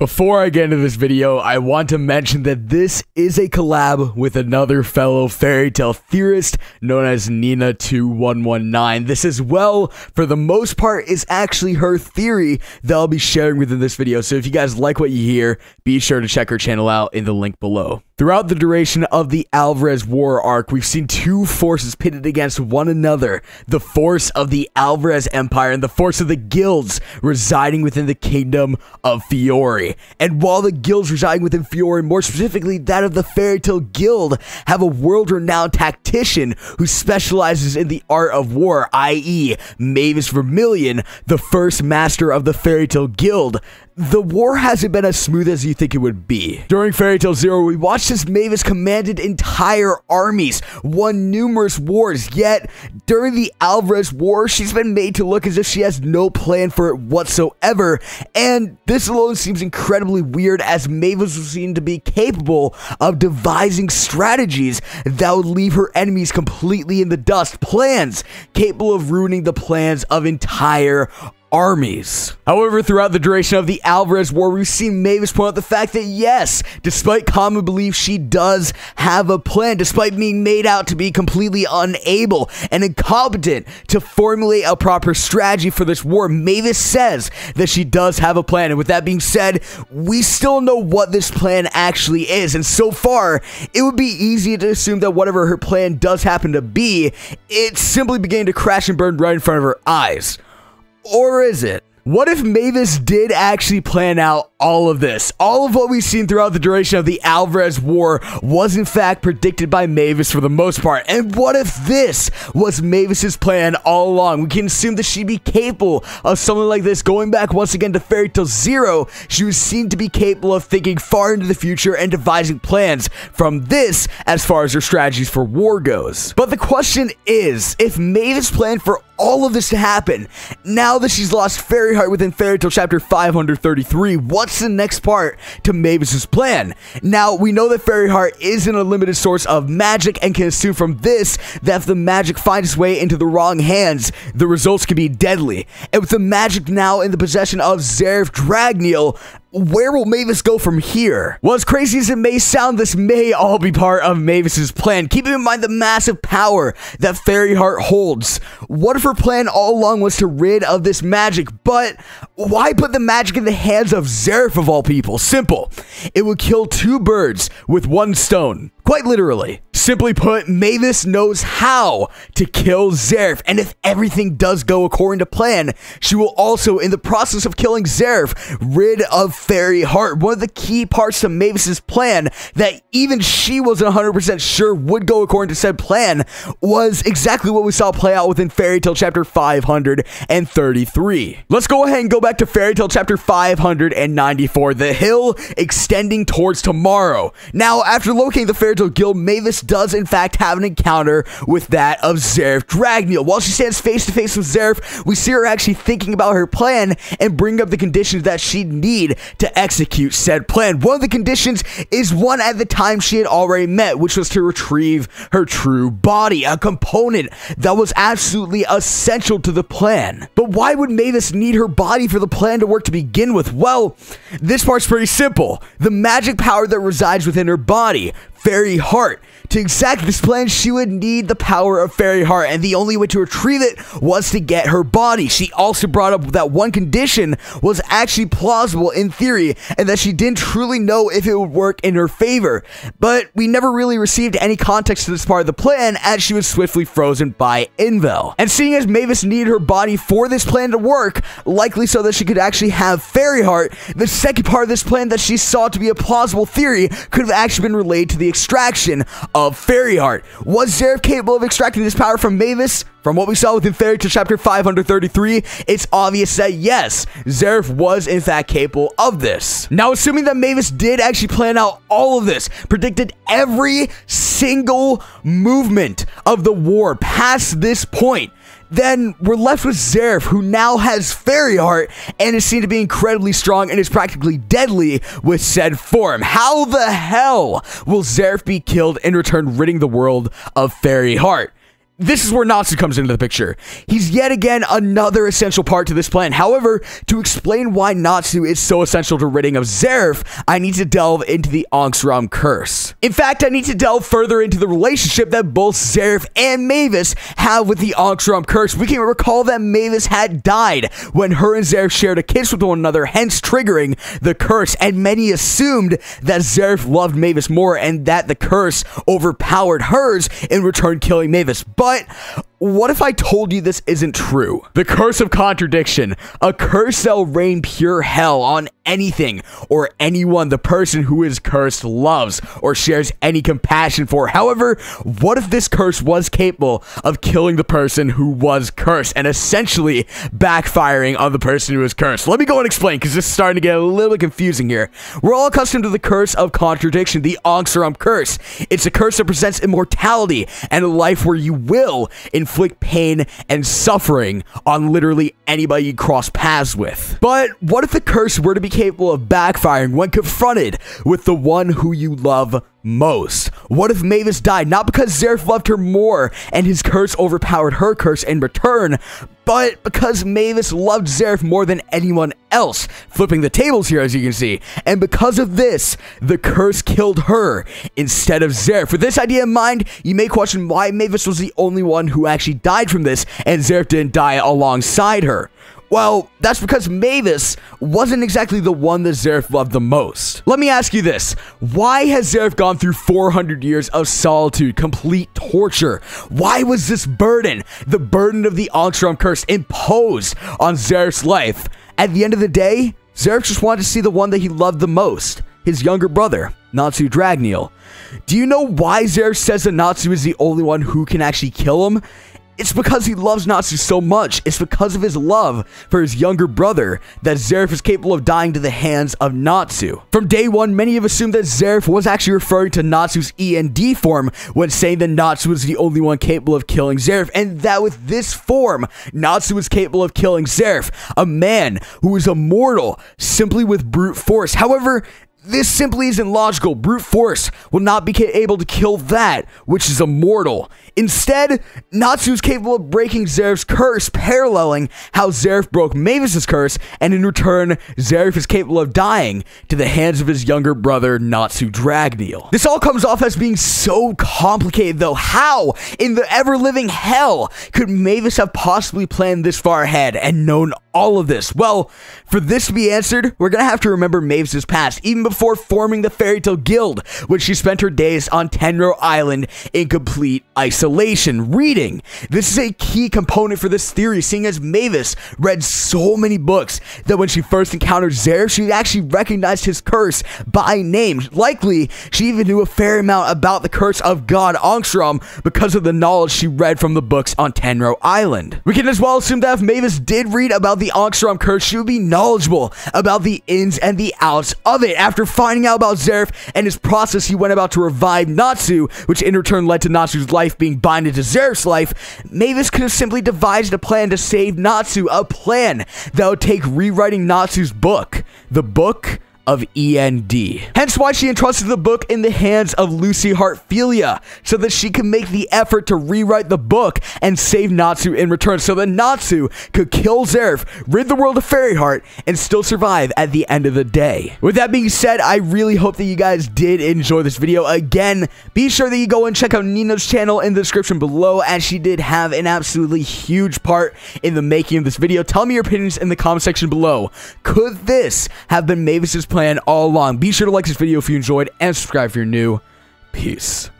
Before I get into this video, I want to mention that this is a collab with another fellow fairy tale theorist known as Nina2119. This as well, for the most part, is actually her theory that I'll be sharing within this video. So if you guys like what you hear, be sure to check her channel out in the link below. Throughout the duration of the Alvarez War arc, we've seen two forces pitted against one another. The force of the Alvarez Empire and the force of the guilds residing within the kingdom of Fiore. And while the guilds residing within Fiore, more specifically that of the Fairy Tale Guild, have a world-renowned tactician who specializes in the art of war, i.e. Mavis Vermillion, the first master of the Fairy Tale Guild, the war hasn't been as smooth as you think it would be. During Fairy Tail Zero, we watched as Mavis commanded entire armies, won numerous wars, yet during the Alvarez War, she's been made to look as if she has no plan for it whatsoever, and this alone seems incredibly weird as Mavis was seen to be capable of devising strategies that would leave her enemies completely in the dust, plans capable of ruining the plans of entire armies. However, throughout the duration of the Alvarez War, we've seen Mavis point out the fact that yes, despite common belief, she does have a plan, despite being made out to be completely unable and incompetent to formulate a proper strategy for this war. Mavis says that she does have a plan, and with that being said, we still know what this plan actually is, and so far, it would be easy to assume that whatever her plan does happen to be, it's simply beginning to crash and burn right in front of her eyes. Or is it? What if Mavis did actually plan out all of this? All of what we've seen throughout the duration of the Alvarez War was in fact predicted by Mavis for the most part. And what if this was Mavis's plan all along? We can assume that she'd be capable of something like this. Going back once again to Fairy Tail Zero, she was seen to be capable of thinking far into the future and devising plans from this as far as her strategies for war goes. But the question is, if Mavis planned for all of this to happen, now that she's lost Fairy Heart within Fairy Tail Chapter 533, what's the next part to Mavis's plan? Now, we know that Fairy Heart is an unlimited source of magic and can assume from this that if the magic finds its way into the wrong hands, the results can be deadly. And with the magic now in the possession of Zeref Dragneel, where will Mavis go from here? Well, as crazy as it may sound, this may all be part of Mavis's plan, keeping in mind the massive power that Fairy Heart holds. What if her plan all along was to rid of this magic, but why put the magic in the hands of Zeref of all people? Simple. It would kill two birds with one stone. Quite literally. Simply put, Mavis knows how to kill Zeref, and if everything does go according to plan, she will also, in the process of killing Zeref, rid of Fairy Heart. One of the key parts to Mavis's plan that even she wasn't 100% sure would go according to said plan was exactly what we saw play out within Fairy Tail Chapter 533. Let's go ahead and go back to Fairy Tail Chapter 594, The Hill Extending Towards Tomorrow. Now, after locating the Fairy Tale Guild, Mavis does in fact have an encounter with that of Zeref Dragneel. While she stands face to face with Zeref, we see her actually thinking about her plan and bring up the conditions that she'd need to execute said plan. One of the conditions is one at the time she had already met, which was to retrieve her true body, a component that was absolutely essential to the plan. But why would Mavis need her body for the plan to work to begin with? Well, this part's pretty simple. The magic power that resides within her body, Fairy Heart. To exact this plan, she would need the power of Fairy Heart, and the only way to retrieve it was to get her body. She also brought up that one condition was actually plausible in theory, and that she didn't truly know if it would work in her favor. But we never really received any context to this part of the plan, as she was swiftly frozen by Invel. And seeing as Mavis needed her body for this plan to work, likely so that she could actually have Fairy Heart, the second part of this plan that she saw to be a plausible theory could have actually been related to the extraction of Fairy Heart. Was Zeref capable of extracting this power from Mavis? From what we saw within Fairy Tail Chapter 533, it's obvious that yes, Zeref was in fact capable of this. Now, assuming that Mavis did actually plan out all of this, predicted every single movement of the war past this point, then we're left with Zeref, who now has Fairy Heart and is seen to be incredibly strong and is practically deadly with said form. How the hell will Zeref be killed in return ridding the world of Fairy Heart? this is where Natsu comes into the picture. He's yet again another essential part to this plan. However, to explain why Natsu is so essential to ridding of Zeref, I need to delve into the Angstrom curse. In fact, I need to delve further into the relationship that both Zeref and Mavis have with the Angstrom curse. We can recall that Mavis had died when her and Zeref shared a kiss with one another, hence triggering the curse, and many assumed that Zeref loved Mavis more and that the curse overpowered hers, in return killing Mavis. But what if I told you this isn't true? The curse of contradiction. A curse that'll rain pure hell on anything or anyone the person who is cursed loves or shares any compassion for. However, what if this curse was capable of killing the person who was cursed and essentially backfiring on the person who was cursed? Let me go and explain, because this is starting to get a little bit confusing here. We're all accustomed to the curse of contradiction, the Angstrom curse. It's a curse that presents immortality and a life where you will inflict pain and suffering on literally anybody you cross paths with. But what if the curse were to be capable of backfiring when confronted with the one who you love most? What if Mavis died not because Zeref loved her more and his curse overpowered her curse in return, but because Mavis loved Zeref more than anyone else? Flipping the tables here, as you can see. And because of this, the curse killed her instead of Zeref. With this idea in mind, you may question why Mavis was the only one who actually died from this and Zeref didn't die alongside her. Well, that's because Mavis wasn't exactly the one that Zeref loved the most. Let me ask you this. Why has Zeref gone through 400 years of solitude, complete torture? Why was this burden, the burden of the Angstrom curse, imposed on Zeref's life? At the end of the day, Zeref just wanted to see the one that he loved the most, his younger brother, Natsu Dragneel. Do you know why Zeref says that Natsu is the only one who can actually kill him? It's because he loves Natsu so much. It's because of his love for his younger brother that Zeref is capable of dying to the hands of Natsu. From day one, many have assumed that Zeref was actually referring to Natsu's END form when saying that Natsu was the only one capable of killing Zeref, and that with this form, Natsu was capable of killing Zeref, a man who is immortal simply with brute force. However, this simply isn't logical. Brute force will not be able to kill that which is immortal. Instead, Natsu is capable of breaking Zeref's curse, paralleling how Zeref broke Mavis's curse, and in return, Zeref is capable of dying to the hands of his younger brother, Natsu Dragneel. This all comes off as being so complicated, though. How in the ever-living hell could Mavis have possibly planned this far ahead and known all of this? Well, for this to be answered, we're gonna have to remember Mavis's past, even before forming the Fairy Tail Guild, when she spent her days on Tenro Island in complete isolation, reading. This is a key component for this theory, seeing as Mavis read so many books that when she first encountered Zeref, she actually recognized his curse by name. Likely, she even knew a fair amount about the curse of God Angstrom because of the knowledge she read from the books on Tenro Island. We can as well assume that if Mavis did read about the Angstrom curse, she would be knowledgeable about the ins and the outs of it. After finding out about Zeref and his process he went about to revive Natsu, which in return led to Natsu's life being binded to Zeref's life, Mavis could have simply devised a plan to save Natsu, a plan that would take rewriting Natsu's book, the Book of END. Hence why she entrusted the book in the hands of Lucy Heartfilia, so that she could make the effort to rewrite the book and save Natsu in return, so that Natsu could kill Zeref, rid the world of Fairy Heart, and still survive at the end of the day. With that being said, I really hope that you guys did enjoy this video. Again, be sure that you go and check out Nina's channel in the description below, as she did have an absolutely huge part in the making of this video. Tell me your opinions in the comment section below. Could this have been Mavis's plan all along? Be sure to like this video if you enjoyed and subscribe if you're new. Peace.